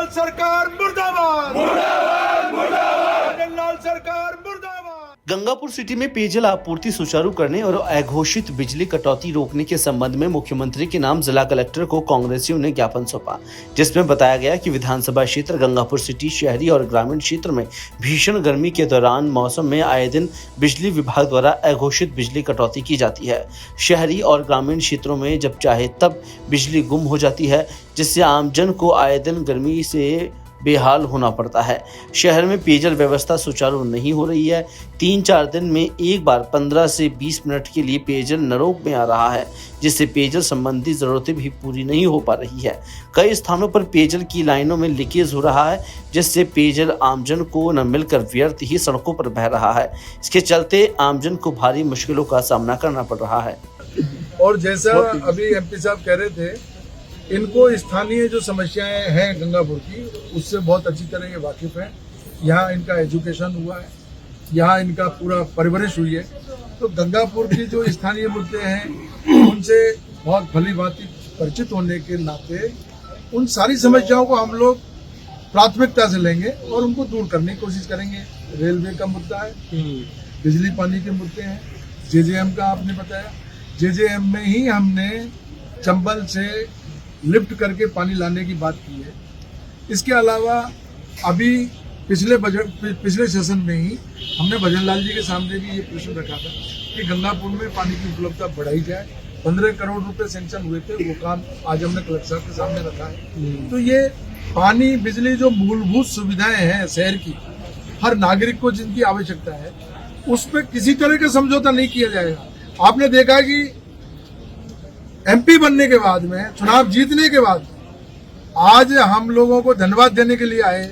लाल सरकार मुर्दाबाद, मुर्दाबाद, मुर्दाबाद, लाल सरकार मुर्दाबाद। गंगापुर सिटी में पेयजल आपूर्ति सुचारू करने और अघोषित बिजली कटौती रोकने के संबंध में मुख्यमंत्री के नाम जिला कलेक्टर को कांग्रेसियों ने ज्ञापन सौंपा, जिसमें बताया गया कि विधानसभा क्षेत्र गंगापुर सिटी शहरी और ग्रामीण क्षेत्र में भीषण गर्मी के दौरान मौसम में आए दिन बिजली विभाग द्वारा अघोषित बिजली कटौती की जाती है। शहरी और ग्रामीण क्षेत्रों में जब चाहे तब बिजली गुम हो जाती है, जिससे आमजन को आए दिन गर्मी से बेहाल होना पड़ता है। शहर में पेयजल व्यवस्था सुचारू नहीं हो रही है। 3-4 दिन में एक बार 15 से 20 मिनट के लिए पेयजल नरोग में आ रहा है, जिससे पेयजल संबंधी जरूरतें भी पूरी नहीं हो पा रही है। कई स्थानों पर पेयजल की लाइनों में लीकेज हो रहा है, जिससे पेयजल आमजन को न मिलकर व्यर्थ ही सड़कों पर बह रहा है। इसके चलते आमजन को भारी मुश्किलों का सामना करना पड़ रहा है। और जैसा अभी एमपी साहब कह रहे थे, इनको स्थानीय जो समस्याएं हैं गंगापुर की, उससे बहुत अच्छी तरह ये वाकिफ हैं। यहाँ इनका एजुकेशन हुआ है, यहाँ इनका पूरा परवरिश हुई है, तो गंगापुर की जो स्थानीय मुद्दे हैं उनसे बहुत भली भांति परिचित होने के नाते उन सारी समस्याओं को हम लोग प्राथमिकता से लेंगे और उनको दूर करने की कोशिश करेंगे। रेलवे का मुद्दा है, बिजली पानी के मुद्दे हैं, जेजेएम का आपने बताया, जेजेएम में ही हमने चंबल से लिफ्ट करके पानी लाने की बात की है। इसके अलावा अभी पिछले सेशन में ही हमने भजन लाल जी के सामने भी ये प्रश्न रखा था कि गंगापुर में पानी की उपलब्धता बढ़ाई जाए। 15 करोड़ रुपए सैंक्शन हुए थे, वो काम आज हमने कलेक्टर साहब के सामने रखा है। तो ये पानी बिजली जो मूलभूत सुविधाएं हैं शहर की, हर नागरिक को जिनकी आवश्यकता है, उस पर किसी तरह का समझौता नहीं किया जाएगा। आपने देखा कि एमपी बनने के बाद में, चुनाव जीतने के बाद आज हम लोगों को धन्यवाद देने के लिए आए,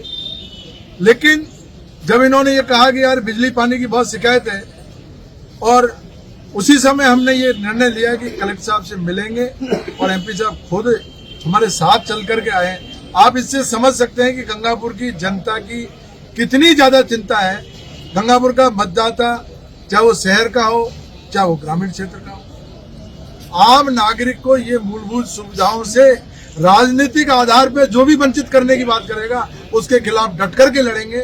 लेकिन जब इन्होंने ये कहा कि यार बिजली पानी की बहुत शिकायत है, और उसी समय हमने ये निर्णय लिया कि कलेक्टर साहब से मिलेंगे और एमपी साहब खुद हमारे साथ चल करके आए। आप इससे समझ सकते हैं कि गंगापुर की जनता की कितनी ज्यादा चिंता है। गंगापुर का मतदाता, चाहे वो शहर का हो चाहे वो ग्रामीण क्षेत्र का हो, आम नागरिक को ये मूलभूत सुविधाओं से राजनीतिक आधार पर जो भी वंचित करने की बात करेगा, उसके खिलाफ डट करके लड़ेंगे।